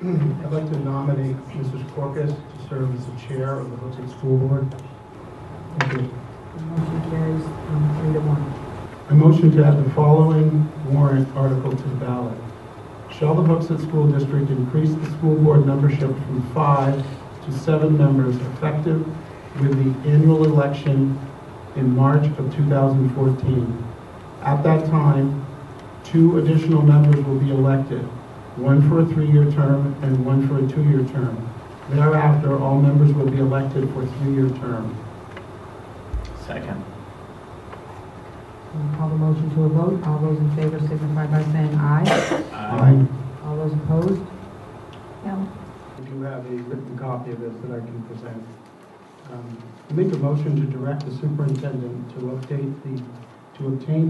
I'd like to nominate Mrs. Corcus to serve as the chair of the Hooksett School Board. Thank you. Motion carries 3-1. I motion to add the following warrant article to the ballot. Shall the Hooksett School District increase the school board membership from 5 to 7 members effective with the annual election in March of 2014? At that time, 2 additional members will be elected, one for a 3-year term and one for a 2-year term. Thereafter, all members will be elected for 3-year term. Second. We'll call the motion to a vote. All those in favor signify by saying aye. Aye. All those opposed? No. I do have a written copy of this that I can present. I make a motion to direct the superintendent to obtain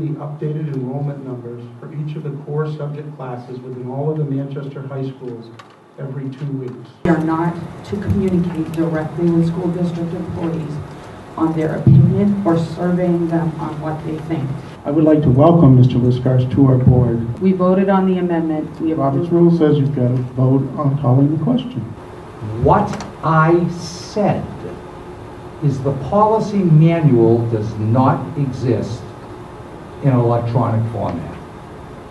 the updated enrollment numbers for each of the core subject classes within all of the Manchester high schools every 2 weeks. We are not to communicate directly with school district employees on their opinion or surveying them on what they think. I would like to welcome Mr. Liscars to our board. We voted on the amendment. We Robert's rule says you've got to vote on calling the question. What I said is the policy manual does not exist in electronic format.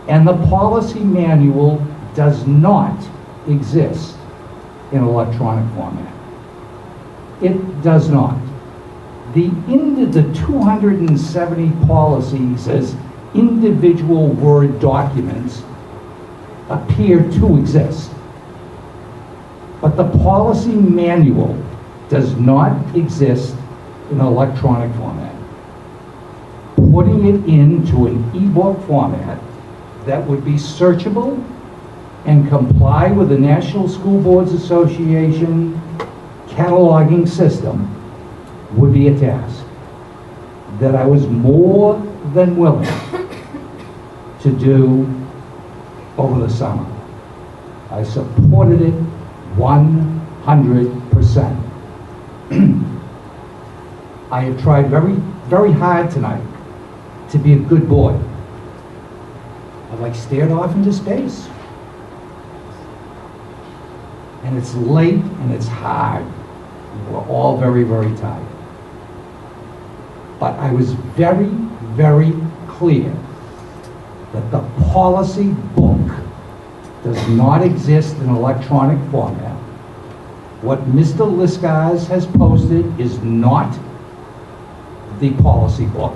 And the policy manual does not exist in electronic format. It does not. The 270 policies as individual Word documents appear to exist. But the policy manual does not exist in electronic format. Putting it into an ebook format that would be searchable and comply with the National School Boards Association cataloging system would be a task that I was more than willing to do over the summer. I supported it 100%. I have tried very, very hard tonight to be a good boy. I've like stared off into space. And it's late and it's hard. We're all very, very tired. But I was very, very clear that the policy book does not exist in electronic format. What Mr. Liscars has posted is not the policy book.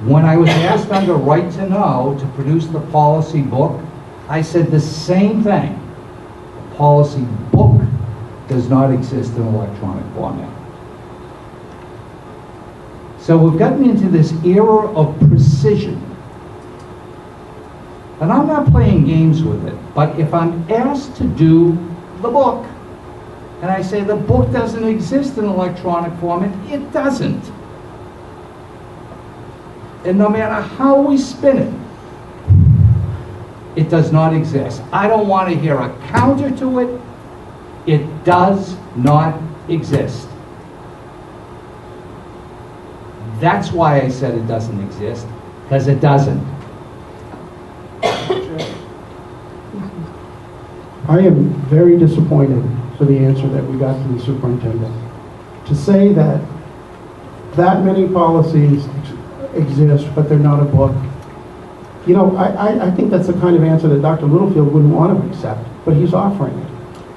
When I was asked under Right to Know to produce the policy book, I said the same thing. The policy book does not exist in electronic format. So we've gotten into this era of precision. And I'm not playing games with it, but if I'm asked to do the book, and I say the book doesn't exist in electronic format, it doesn't. And no matter how we spin it, it does not exist. I don't want to hear a counter to it. It does not exist. That's why I said it doesn't exist, because it doesn't. I am very disappointed for the answer that we got from the superintendent. To say that many policies exist, but they're not a book. You know, I think that's the kind of answer that Dr. Littlefield wouldn't want to accept, but he's offering it.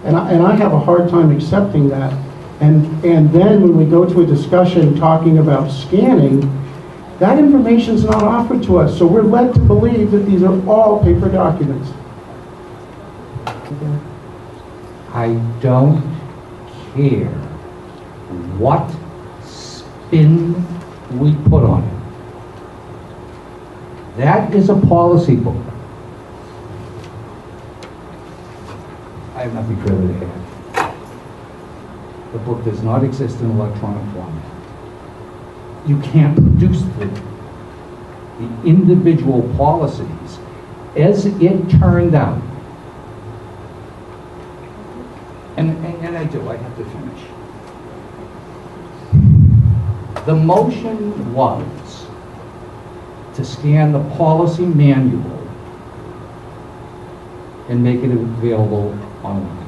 And I have a hard time accepting that. And then when we go to a discussion talking about scanning, that information is not offered to us. So we're led to believe that these are all paper documents. I don't care what spin we put on it. That is a policy book. I have nothing further to add. The book does not exist in electronic format. You can't produce the individual policies as it turned out. And I have to finish. The motion was to scan the policy manual and make it available online.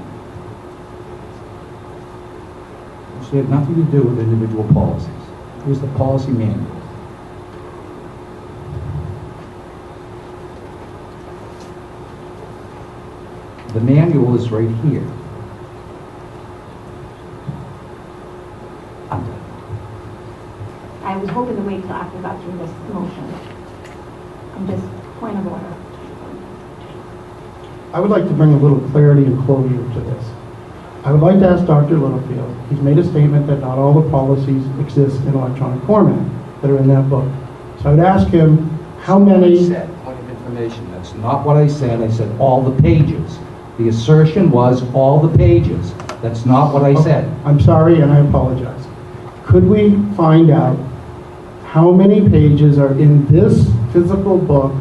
It had nothing to do with individual policies. It was the policy manual. The manual is right here. I'm done. I was hoping to wait till after we got through this motion. I'm just, point of order. I would like to bring a little clarity and closure to this. I would like to ask Dr. Littlefield, he's made a statement that not all the policies exist in electronic format that are in that book. So I would ask him, how many... I said point of information. That's not what I said. I said all the pages. The assertion was all the pages. That's not what I said. I'm sorry, and I apologize. Could we find out how many pages are in this physical book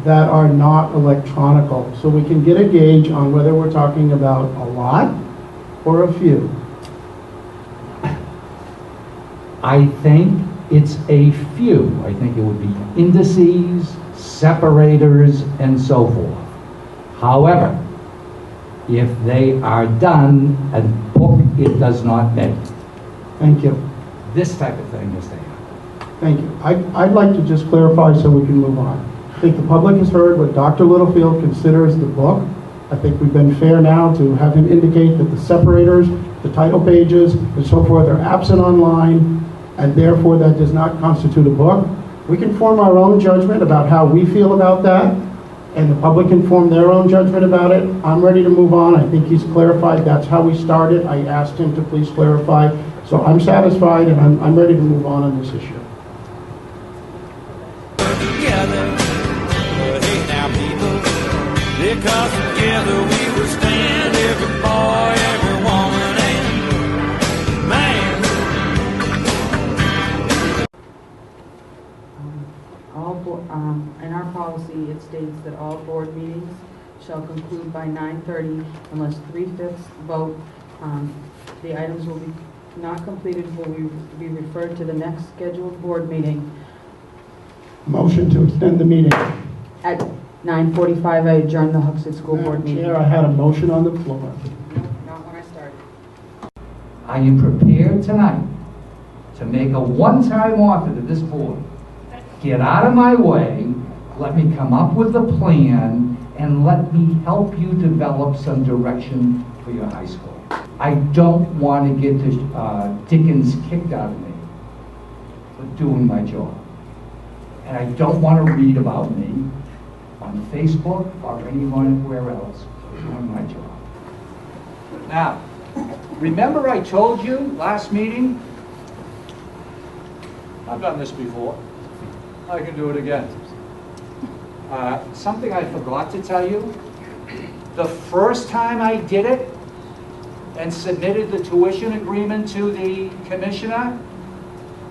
that are not electronical, so we can get a gauge on whether we're talking about a lot or a few? I think it's a few. I think it would be indices, separators, and so forth. However, if they are done, a book it does not make. Thank you. This type of thing is there. Thank you. I'd like to just clarify so we can move on. I think the public has heard what Dr. Littlefield considers the book. I think we've been fair now to have him indicate that the separators, the title pages, and so forth are absent online, and therefore that does not constitute a book. We can form our own judgment about how we feel about that, and the public can form their own judgment about it. I'm ready to move on. I think he's clarified. That's how we started. I asked him to please clarify. So I'm satisfied, and I'm ready to move on this issue. Together, hey now people, because together we will stand, every boy, every woman, and man. In our policy, it states that all board meetings shall conclude by 9:30 unless 3/5 vote. The items will be not completed will be referred to the next scheduled board meeting. Motion to extend the meeting. At 9:45, I adjourn the Hooksett School Board Madam meeting. Chair, I had a motion on the floor. Not when I started. I am prepared tonight to make a one-time offer to this board. Get out of my way, let me come up with a plan, and let me help you develop some direction for your high school. I don't want to get the Dickens kicked out of me for doing my job. And I don't want to read about me on Facebook or anywhere else for doing my job. Now, remember I told you last meeting, I've done this before, I can do it again. Something I forgot to tell you, the first time I did it and submitted the tuition agreement to the commissioner,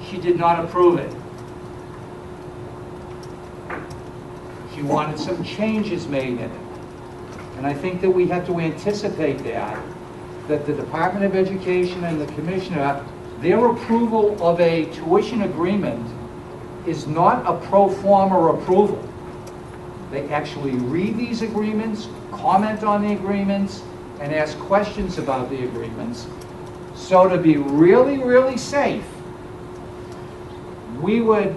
she did not approve it. She wanted some changes made in it. And I think that we have to anticipate that the Department of Education and the Commissioner, their approval of a tuition agreement is not a pro forma approval. They actually read these agreements, comment on the agreements, and ask questions about the agreements. So to be really, really safe, we would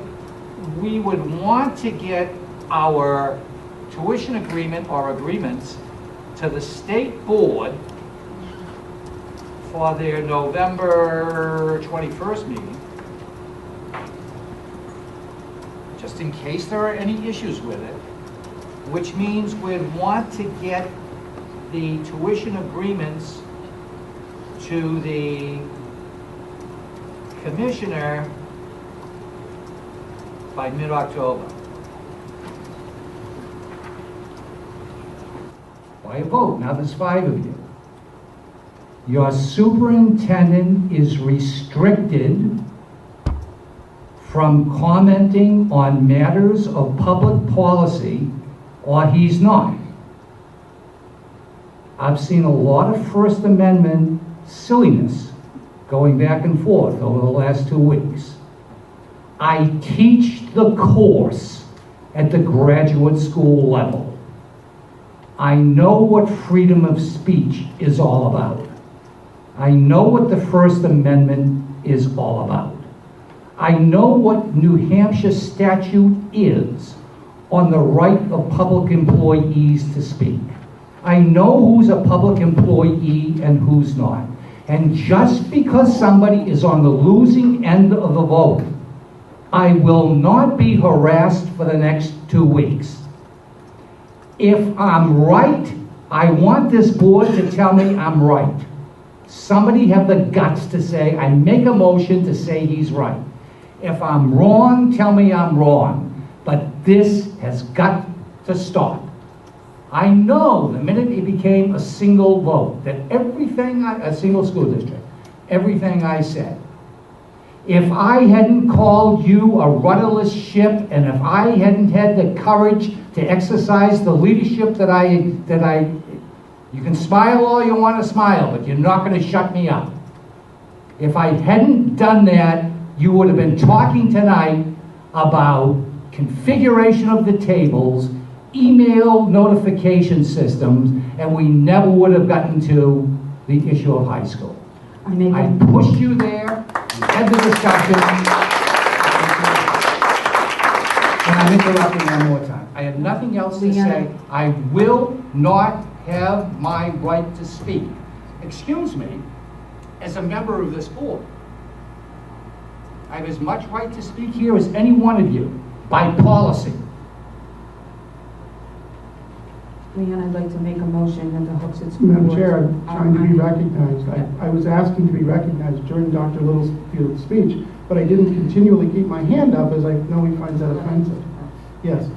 want to get our tuition agreement or agreements to the state board for their November 21st meeting, just in case there are any issues with it, which means we'd want to get the tuition agreements to the commissioner by mid-October. By a vote. Now there's 5 of you. Your superintendent is restricted from commenting on matters of public policy, or he's not. I've seen a lot of First Amendment silliness going back and forth over the last 2 weeks. I teach the course at the graduate school level. I know what freedom of speech is all about. I know what the First Amendment is all about. I know what New Hampshire statute is on the right of public employees to speak. I know who's a public employee and who's not. And just because somebody is on the losing end of the vote, I will not be harassed for the next 2 weeks. If I'm right, I want this board to tell me I'm right. Somebody have the guts to say, I make a motion to say he's right. If I'm wrong, tell me I'm wrong. But this has got to stop. I know the minute it became a single vote, that a single school district, everything I said, if I hadn't called you a rudderless ship, and if I hadn't had the courage to exercise the leadership that I, you can smile all you want to smile, but you're not going to shut me up. If I hadn't done that, you would have been talking tonight about configuration of the tables, email notification systems, and we never would have gotten to the issue of high school. I pushed you there, we had the discussion, and I'm interrupting one more time. I have nothing else to say. I will not have my right to speak. Excuse me, as a member of this board. I have as much right to speak here as any one of you, by policy. Leanne, I'd like to make a motion that the Hooksett School Madam Board... Chair, I'm trying to be recognized. I was asking to be recognized during Dr. Littlefield's speech, but I didn't continually keep my hand up as I know he finds that offensive. Yes.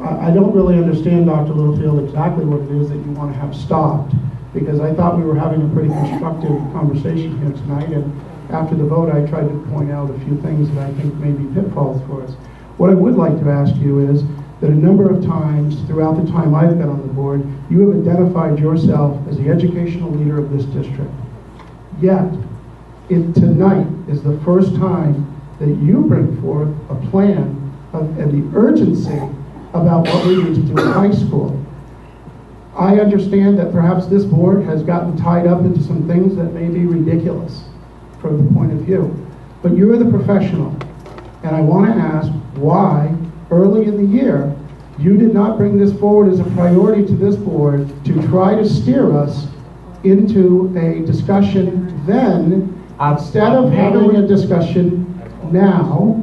I don't really understand, Dr. Littlefield, exactly what it is that you want to have stopped, because I thought we were having a pretty constructive conversation here tonight, and after the vote I tried to point out a few things that I think may be pitfalls for us. What I would like to ask you is that a number of times throughout the time I've been on the board, you have identified yourself as the educational leader of this district. Yet, tonight is the first time that you bring forth a plan and the urgency about what we need to do in high school. I understand that perhaps this board has gotten tied up into some things that may be ridiculous from the point of view. But you're the professional, and I want to ask why early in the year you did not bring this forward as a priority to this board to try to steer us into a discussion then, instead of having a discussion now.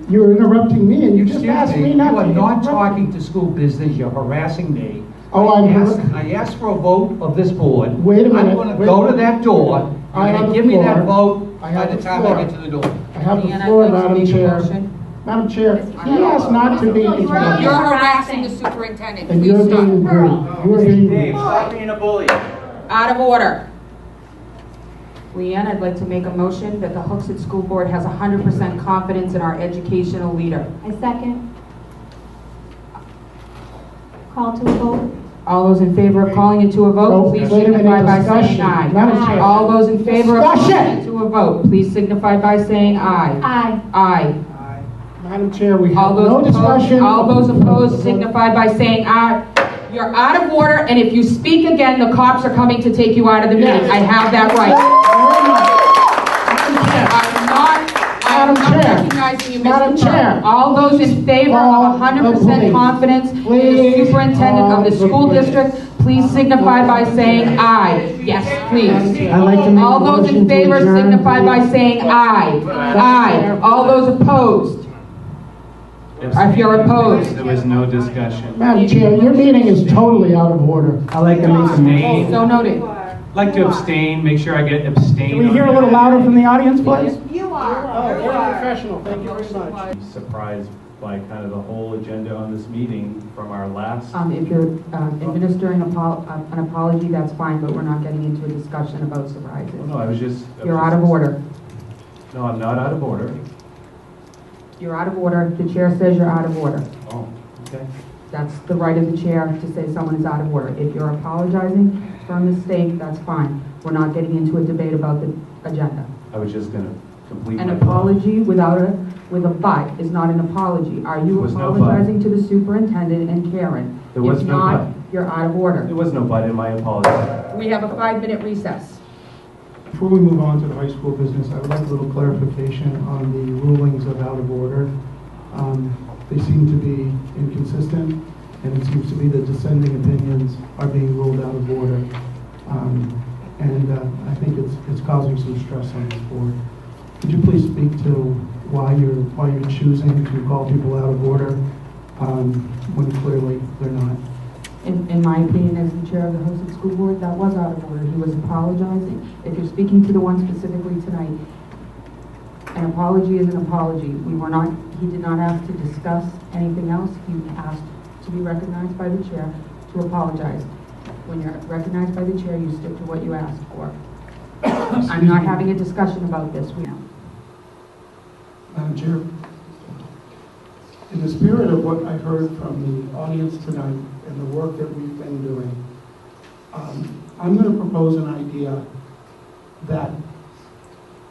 You're interrupting me, and you just asked me not to. You are not talking to school business. You're harassing me. Oh, I asked for a vote of this board. Wait a minute. I'm going to go to that door. You're going to give me that vote by the time I get to the door. I have the Leanne, floor, I'd like to Madam make a Chair. motion. Madam Chair, he asked not to be interrupted. You're harassing the superintendent. And Please you're stop. being rude. You're being Dave, rude. stop being a bully. Out of order. Leanne, I'd like to make a motion that the Hooksett School Board has 100% confidence in our educational leader. I second. Call to a vote. All those in favor of calling it to a vote, Oh, please wait a minute, signify by saying discussion. aye. Madam Chair. All those in favor of calling Discussion. it to a vote, please signify by saying aye. Aye. Aye. Madam Chair, we All have those no opposed, discussion. all those opposed signify by saying aye. You're out of order, and if you speak again, the cops are coming to take you out of the meeting. Yes. I have that right. I'm not recognizing you, Madam Mr. Chair. Chair. All those in favor Call of the 100% police. confidence in the Please superintendent of the call the school police. district, please signify by saying aye. Yes, please. I'd like to make All a those motion in to favor adjourn, signify by please. saying aye. Aye. All those opposed? If you're opposed. There was no discussion. Madam Chair, your meeting is totally out of order. I like to make abstain. So noted. Like to abstain, make sure I get abstain. Can we hear a little louder from the audience, please? You are. Oh, very professional, thank you very much. Surprised by kind of the whole agenda on this meeting from our last. If you're administering an apology, that's fine, but we're not getting into a discussion about surprises. Oh, no, I was just. You're out of order. No, I'm not out of order. You're out of order. The chair says you're out of order. Oh, okay. That's the right of the chair to say someone is out of order. If you're apologizing for a mistake, that's fine. We're not getting into a debate about the agenda. I was just gonna complete An my apology with a but is not an apology. Are you Was no but. apologizing to the superintendent and Karen There was If no not, you're out of order. There was no but, and my apologies. We have a 5-minute recess. Before we move on to the high school business, I would like a little clarification on the rulings of out of order. They seem to be inconsistent, and it seems to be that dissenting opinions are being ruled out of order. I think it's causing some stress on this board. Could you please speak to why you're choosing to call people out of order when clearly they're not? In my opinion, as the chair of the Hooksett School Board, that was out of order. He was apologizing. If you're speaking to the one specifically tonight, an apology is an apology. He did not ask to discuss anything else. He asked to be recognized by the chair to apologize. When you're recognized by the chair, you stick to what you asked for. I'm not having a discussion about this. Madam Chair, in the spirit of what I heard from the audience tonight and the work that we've been doing, I'm going to propose an idea that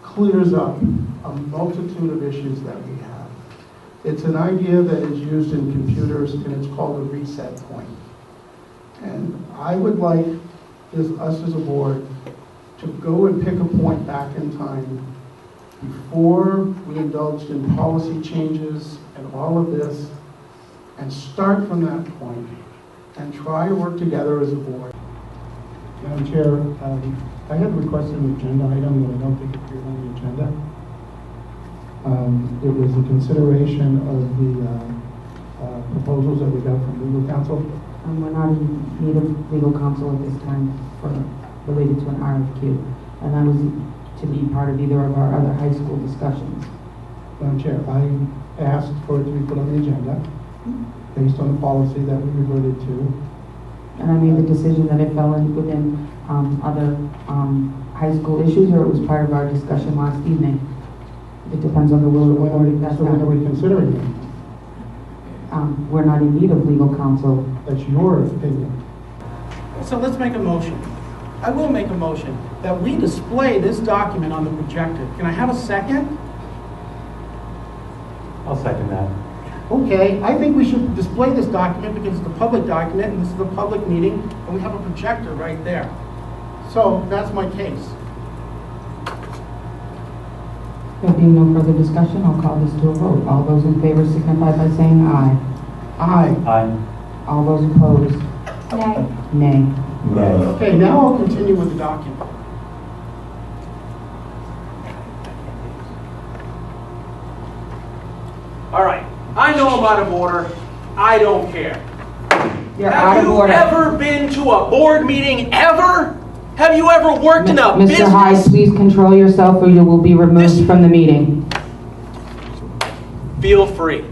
clears up a multitude of issues that we have. It's an idea that is used in computers, and it's called a reset point. And I would like us as a board to go and pick a point back in time before we indulged in policy changes and all of this, and start from that point and try to work together as a board. Madam Chair, I had requested an agenda item that I don't think appeared on the agenda. It was a consideration of the proposals that we got from legal counsel. We're not in need of legal counsel at this time related to an RFQ. And that was to be part of either of our other high school discussions. Madam Chair, I asked for it to be put on the agenda based on the policy that we reverted to. And I made the decision that it fell within other high school issues, or it was part of our discussion last evening. It depends on the will of the board if that's So when are we considering it? we're not in need of legal counsel. That's your opinion. So let's make a motion. I will make a motion that we display this document on the projector. Can I have a second? I'll second that. Okay, I think we should display this document because it's a public document and this is a public meeting and we have a projector right there. So that's my case. There being no further discussion, I'll call this to a vote. All those in favor signify by saying aye. Aye. Aye. All those opposed? Nay. Nay. Okay, now I'll continue with the document. All right, I know I'm out of order. I don't care. You're out of order. Have you ever been to a board meeting ever? Have you ever worked in a Mr. business? Hyde, please control yourself or you will be removed from the meeting. Feel free.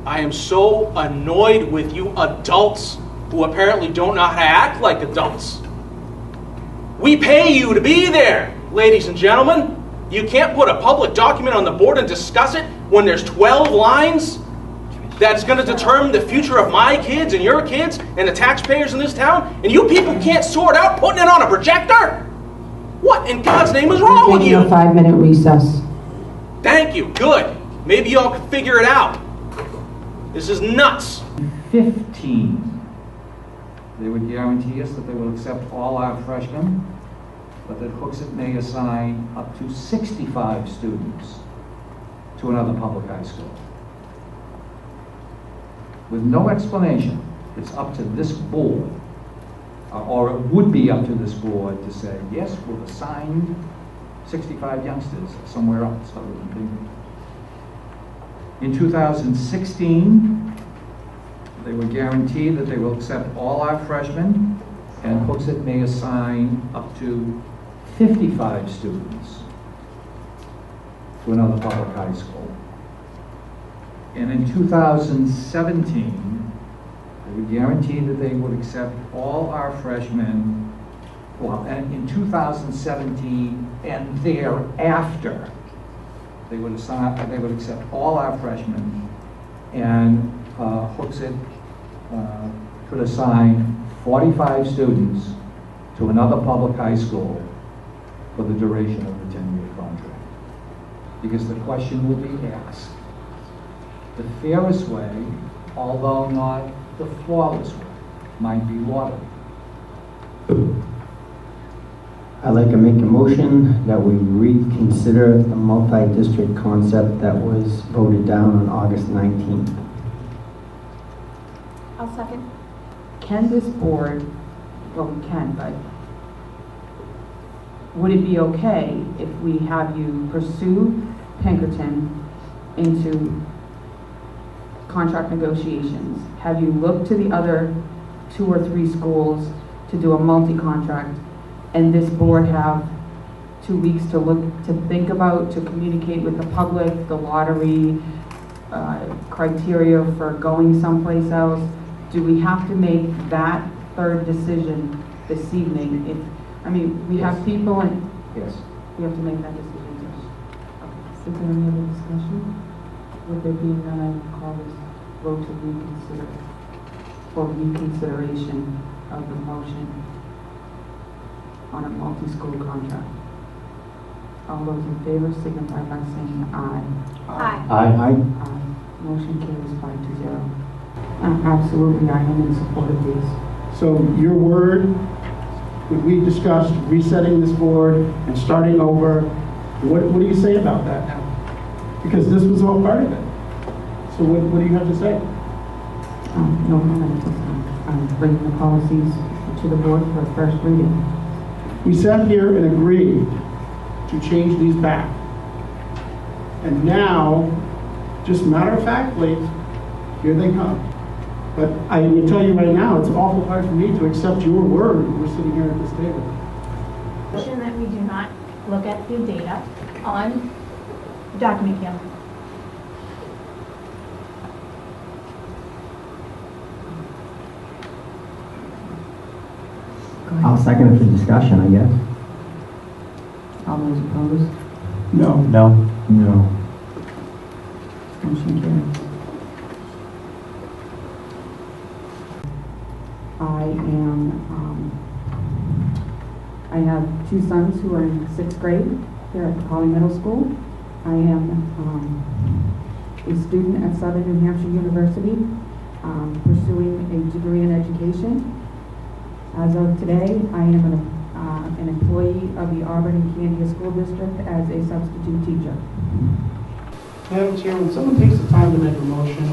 I am so annoyed with you adults who apparently don't know how to act like adults. We pay you to be there, ladies and gentlemen. You can't put a public document on the board and discuss it when there's 12 lines that's going to determine the future of my kids and your kids and the taxpayers in this town, and you people can't sort out putting it on a projector? What in God's name is wrong with Taking you? a 5-minute recess. Thank you. Good. Maybe y'all can figure it out. This is nuts. 15. They would guarantee us that they will accept all our freshmen, but that Hooksett may assign up to 65 students to another public high school. With no explanation, it's up to this board, or it would be up to this board to say, yes, we'll assign 65 youngsters somewhere else other than Binghamton. In 2016, they were guaranteed that they will accept all our freshmen, and Hooksett may assign up to 55 students to another public high school. And in 2017, they were guaranteed that they would accept all our freshmen, well, and in 2017 and thereafter, they would accept all our freshmen, and Hooksett could assign 45 students to another public high school for the duration of the 10-year contract. Because the question will be asked, the fairest way, although not the flawless work. might be lauded. I'd like to make a motion that we reconsider the multi-district concept that was voted down on August 19th. I'll second. Can this board, well, we can, but would it be okay if we have you pursue Pinkerton into contract negotiations? Have you looked to the other 2 or 3 schools to do a multi-contract, and this board have 2 weeks to look, to think about, to communicate with the public, the lottery, criteria for going someplace else? Do we have to make that third decision this evening? We have people and Yes. we have to make that decision. Okay. Is there any other discussion? Would there be none, I would call this vote to reconsider, for reconsideration of the motion on a multi-school contract. All those in favor signify by saying aye. Aye. Aye. Aye. Motion carries 5-0. Absolutely, I am in support of these. So your word, when we discussed resetting this board and starting over, what do you say about that now? Because this was all part of it. So what do you have to say? No comment at this time. I'm bringing the policies to the board for a first reading. We sat here and agreed to change these back. And now, just matter-of-factly, here they come. But I will tell you right now, it's awful hard for me to accept your word when we're sitting here at this table. Motion that we do not look at the data on document count. I'll second it for discussion, I guess. All those opposed? No. No. No. Motion carries. I have 2 sons who are in 6th grade here at the Poly Middle School. I am a student at Southern New Hampshire University, pursuing a degree in education. As of today, I am an employee of the Auburn and Candia School District as a substitute teacher. Madam Chair, when someone takes the time to make a motion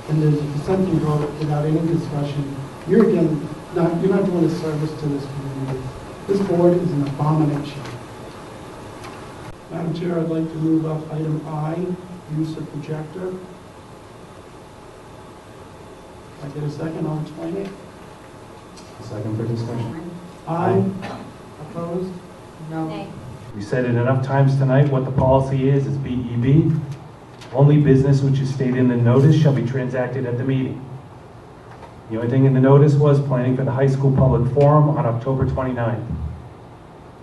and there's a dissenting vote without any discussion, you're not doing a service to this community. This board is an abomination. Madam Chair, I'd like to move up item I, use of projector. If I get a second, I'll explain it. Second for discussion. Aye. Opposed? No. Nay. We said it enough times tonight, what the policy is BEB. Only business which is stated in the notice shall be transacted at the meeting. The only thing in the notice was planning for the high school public forum on October 29th.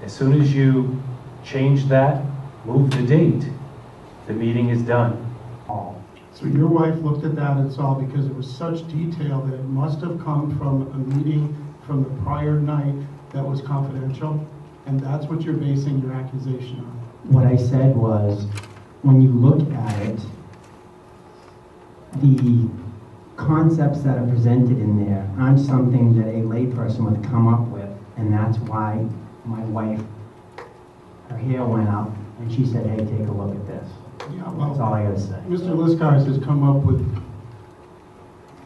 As soon as you change that, move the date, the meeting is done. So your wife looked at that and saw, because it was such detail, that it must have come from a meeting from the prior night that was confidential, and that's what you're basing your accusation on. What I said was, when you look at it, the concepts that are presented in there aren't something that a layperson would come up with, and that's why my wife, her hair went up, and she said, hey, take a look at this. Yeah, That's all I gotta say. Mr. Liskars has come up with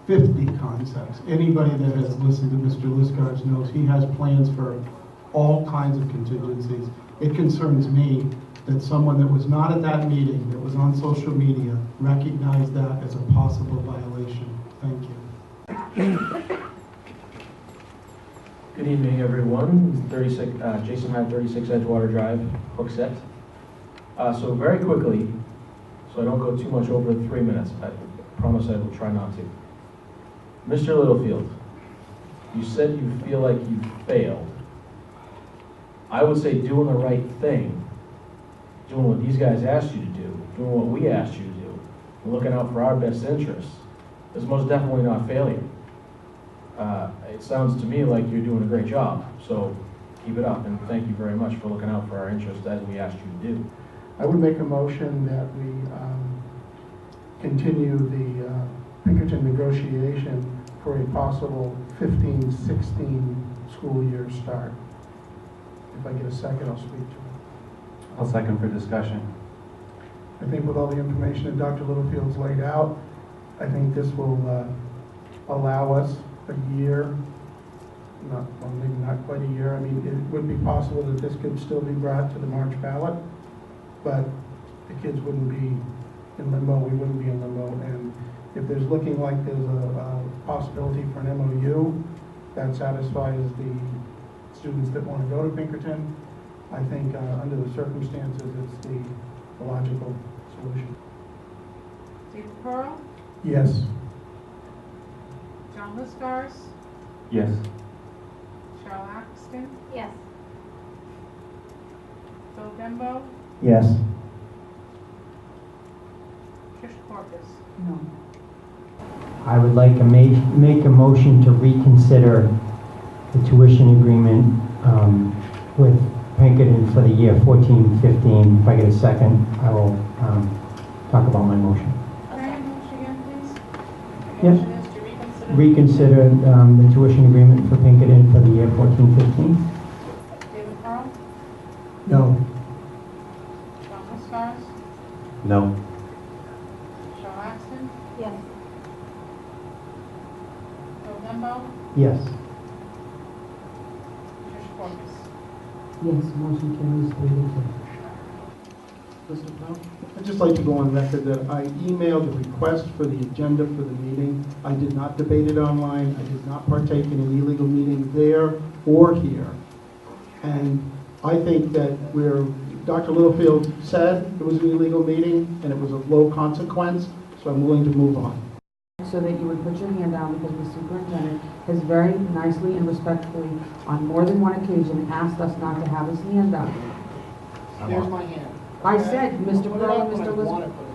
50 concepts. Anybody that has listened to Mr. Liskars knows he has plans for all kinds of contingencies. It concerns me that someone that was not at that meeting, that was on social media, recognized that as a possible violation. Thank you. Good evening, everyone. 36, Jason Hyde, 36 Edgewater Drive, Hooksett. So very quickly, so I don't go too much over 3 minutes, I promise I will try not to. Mr. Littlefield, you said you feel like you failed. I would say doing the right thing, doing what these guys asked you to do, doing what we asked you to do, and looking out for our best interests is most definitely not failure. It sounds to me like you're doing a great job, so keep it up, and thank you very much for looking out for our interests as we asked you to do. I would make a motion that we continue the Pinkerton negotiation for a possible 15-16 school year start. If I get a second, I'll speak to it. I'll second for discussion. I think with all the information that Dr. Littlefield's laid out, I think this will allow us a year, well, maybe not quite a year. I mean, it would be possible that this could still be brought to the March ballot, but the kids wouldn't be in limbo, we wouldn't be in limbo. And if there's looking like there's a possibility for an MOU that satisfies the students that want to go to Pinkerton, I think under the circumstances, it's the logical solution. David Pearl, Yes. John Listars, Yes. Cheryl Axton, Yes. Phil Dembo, Yes. Trish Corpus. No. I would like to make a motion to reconsider the tuition agreement with Pinkerton for the year 14-15. If I get a second, I will talk about my motion. Can I have a motion again, please? Yes. The motion is to reconsider. Reconsider the tuition agreement for Pinkerton for the year 14-15. David Pearl, No. John Listars, No. Cheryl Axton, Yes. Phil Dembo, Yes. Trish Corpus. Yes, motion carries 3-2. Mr. Powell? I'd just like to go on record that I emailed a request for the agenda for the meeting. I did not debate it online. I did not partake in an illegal meeting there or here. And I think that Dr. Littlefield said it was an illegal meeting and it was of low consequence, so I'm willing to move on. So that you would put your hand down, because the superintendent has very nicely and respectfully, on more than one occasion, asked us not to have his hand up. Here's my hand. I said, Mr. Put it Pearl up and when I Mr. want Lisbon. to put it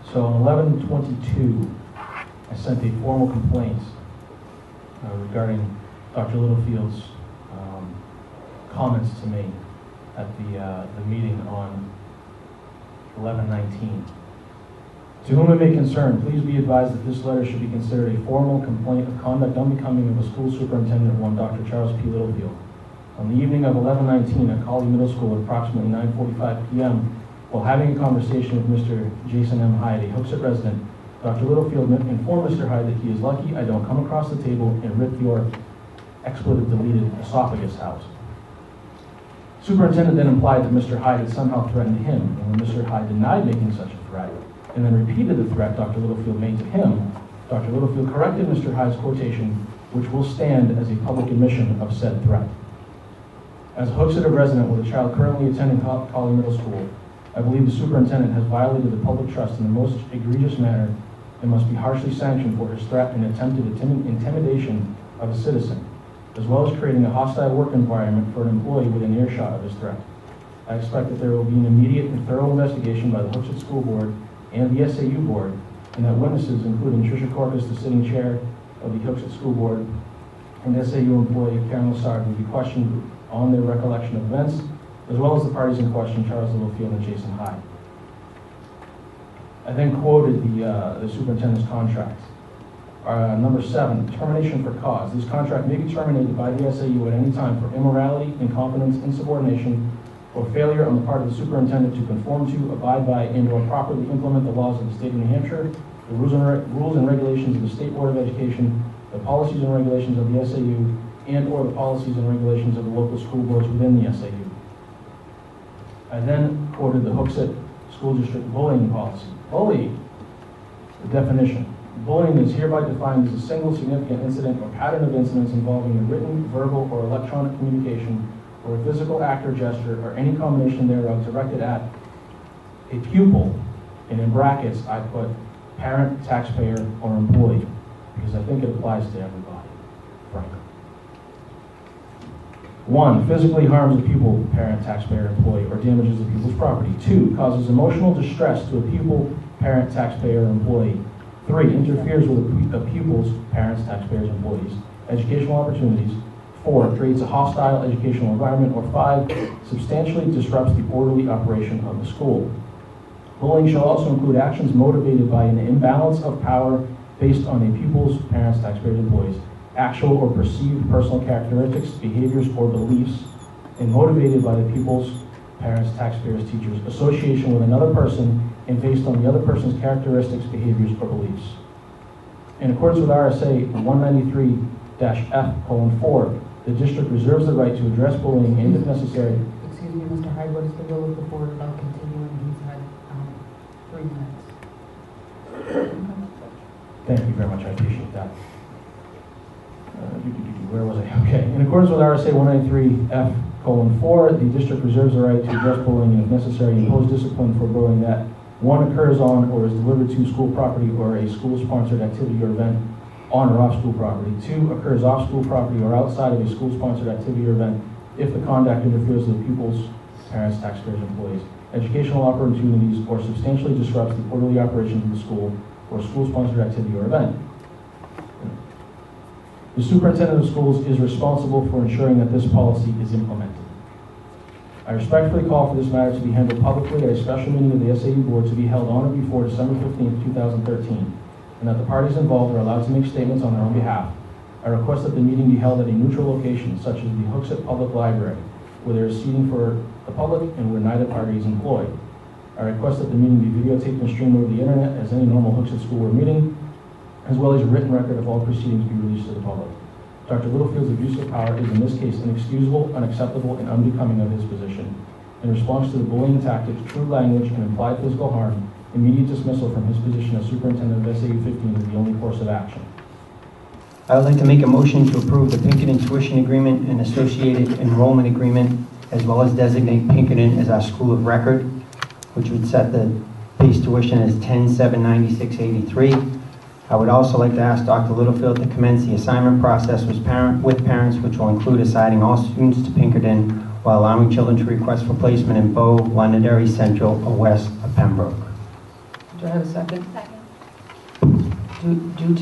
up. So on 11/22, I sent a formal complaint regarding Dr. Littlefield's comments to me at the meeting on 11/19. To whom it may concern, please be advised that this letter should be considered a formal complaint of conduct unbecoming of a school superintendent, one Dr. Charles P. Littlefield. On the evening of 11/19 at Colley Middle School at approximately 9:45 p.m., while having a conversation with Mr. Jason M. Hyde, a Hooksett resident, Dr. Littlefield informed Mr. Hyde that he is lucky I don't come across the table and rip your expletive-deleted esophagus out. Superintendent then implied that Mr. Hyde had somehow threatened him, and when Mr. Hyde denied making such a threat, and then repeated the threat Dr. Littlefield made to him, Dr. Littlefield corrected Mr. Hyde's quotation, which will stand as a public admission of said threat. As a Hooksett resident with a child currently attending Colley Middle School, I believe the superintendent has violated the public trust in the most egregious manner and must be harshly sanctioned for his threat and attempted intimidation of a citizen, as well as creating a hostile work environment for an employee within earshot of his threat. I expect that there will be an immediate and thorough investigation by the Hooksett School Board and the SAU Board, and that witnesses, including Tricia Corpus, the sitting chair of the Hooksett School Board, and SAU employee Karen Lassard, will be questioned on their recollection of events, as well as the parties in question, Charles Littlefield and Jason Hyde. I then quoted the superintendent's contract. Number 7, termination for cause. This contract may be terminated by the SAU at any time for immorality, incompetence, insubordination, or failure on the part of the superintendent to conform to, abide by, and/or properly implement the laws of the state of New Hampshire, the rules and regulations of the State Board of Education, the policies and regulations of the SAU, and/or the policies and regulations of the local school boards within the SAU. I then quoted the Hooksett School District bullying policy. Bullying, the definition. Bullying is hereby defined as a single significant incident or pattern of incidents involving a written, verbal, or electronic communication, or a physical act or gesture, or any combination thereof directed at a pupil, and in brackets I put parent, taxpayer, or employee, because I think it applies to everybody, frankly. 1, physically harms a pupil, parent, taxpayer, employee, or damages the pupil's property. 2, causes emotional distress to a pupil, parent, taxpayer, or employee. 3, interferes with a pupil's, parents, taxpayers, employees' educational opportunities. 4, creates a hostile educational environment. Or 5, substantially disrupts the orderly operation of the school. Bullying shall also include actions motivated by an imbalance of power based on a pupil's, parents, taxpayers, employees' actual or perceived personal characteristics, behaviors, or beliefs, and motivated by the pupil's, parents, taxpayers, teachers' association with another person and based on the other person's characteristics, behaviors, or beliefs. In accordance with RSA 193-F:4, the district reserves the right to address bullying and, if necessary, Excuse me, Mr. Hyde, what is the will of the board about continuing? He's had 3 minutes. Thank you very much, I appreciate that. Where was I? Okay. In accordance with RSA 193-F:4, the district reserves the right to address bullying and, if necessary, impose discipline for bullying that 1 occurs on or is delivered to school property or a school-sponsored activity or event on or off school property. 2 occurs off school property or outside of a school-sponsored activity or event if the conduct interferes with pupils, parents, taxpayers, employees, educational opportunities, or substantially disrupts the orderly operations of the school or school-sponsored activity or event. The superintendent of schools is responsible for ensuring that this policy is implemented. I respectfully call for this matter to be handled publicly at a special meeting of the SAU board to be held on or before December 15, 2013, and that the parties involved are allowed to make statements on their own behalf. I request that the meeting be held at a neutral location, such as the Hooksett Public Library, where there is seating for the public and where neither party is employed. I request that the meeting be videotaped and streamed over the internet as any normal Hooksett School Board meeting, as well as a written record of all proceedings be released to the public. Dr. Littlefield's abuse of power is in this case inexcusable, unacceptable, and unbecoming of his position. In response to the bullying tactics, crude language, and implied physical harm, immediate dismissal from his position as superintendent of SAU 15 is the only course of action. I would like to make a motion to approve the Pinkerton tuition agreement and associated enrollment agreement, as well as designate Pinkerton as our school of record, which would set the base tuition as $10,796.83. I would also like to ask Dr. Littlefield to commence the assignment process with parents, which will include assigning all students to Pinkerton while allowing children to request for placement in Bow, Londonderry, Central, or west of Pembroke. Do I have a second? Second. Due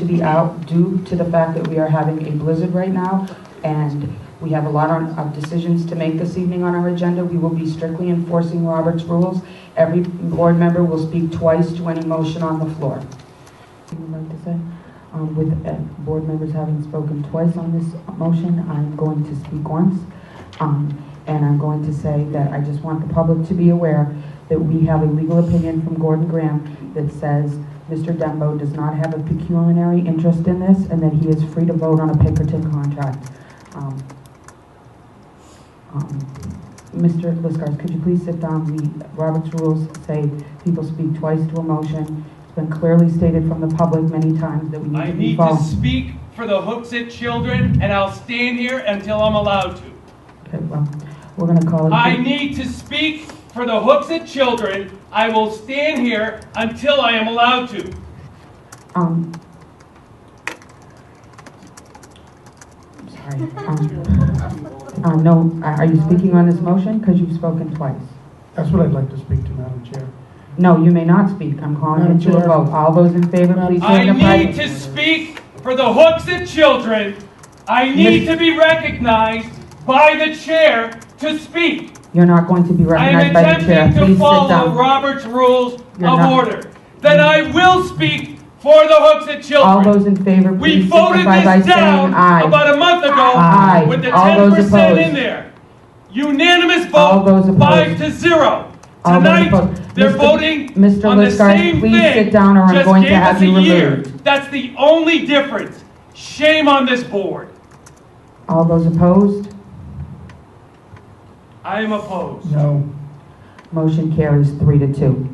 to the fact that we are having a blizzard right now, and we have a lot of decisions to make this evening on our agenda, we will be strictly enforcing Robert's rules. Every board member will speak twice to any motion on the floor. You would like to say? With board members having spoken twice on this motion, I'm going to speak once. And I'm going to say that I just want the public to be aware that we have a legal opinion from Gordon Graham that says Mr. Dembo does not have a pecuniary interest in this and that he is free to vote on a Pinkerton contract. Mr. Liskars, could you please sit down? Robert's rules say people speak twice to a motion. It's been clearly stated from the public many times that we need to be following. I need to speak for the Hooksett children, and I'll stand here until I'm allowed to. Okay, well, we're going to call it. I need to speak for the Hooksett children. I will stand here until I am allowed to. Sorry. No, are you speaking on this motion? Because you've spoken twice. That's what I'd like to speak to, Madam Chair. No, you may not speak. I'm calling it to a vote. All those in favor, please I signify. need to speak for the Hooksett children. I need to be recognized by the chair to speak. You're not going to be recognized by the chair. I am attempting Please to sit follow down. Robert's rules You're of not. order. Then I will speak for the Hooksett children. All those in favor, We please voted signify by this saying down aye. about a month ago Aye. with the All those 10% opposed. in there. Unanimous All those vote, opposed. 5-0. All those Tonight, opposed. they're Mr. voting Mr. on the Liskars, same please thing. sit down or I'm Just going to gave have us you a year. removed. That's the only difference. Shame on this board. All those opposed? I am opposed. No. Motion carries 3-2.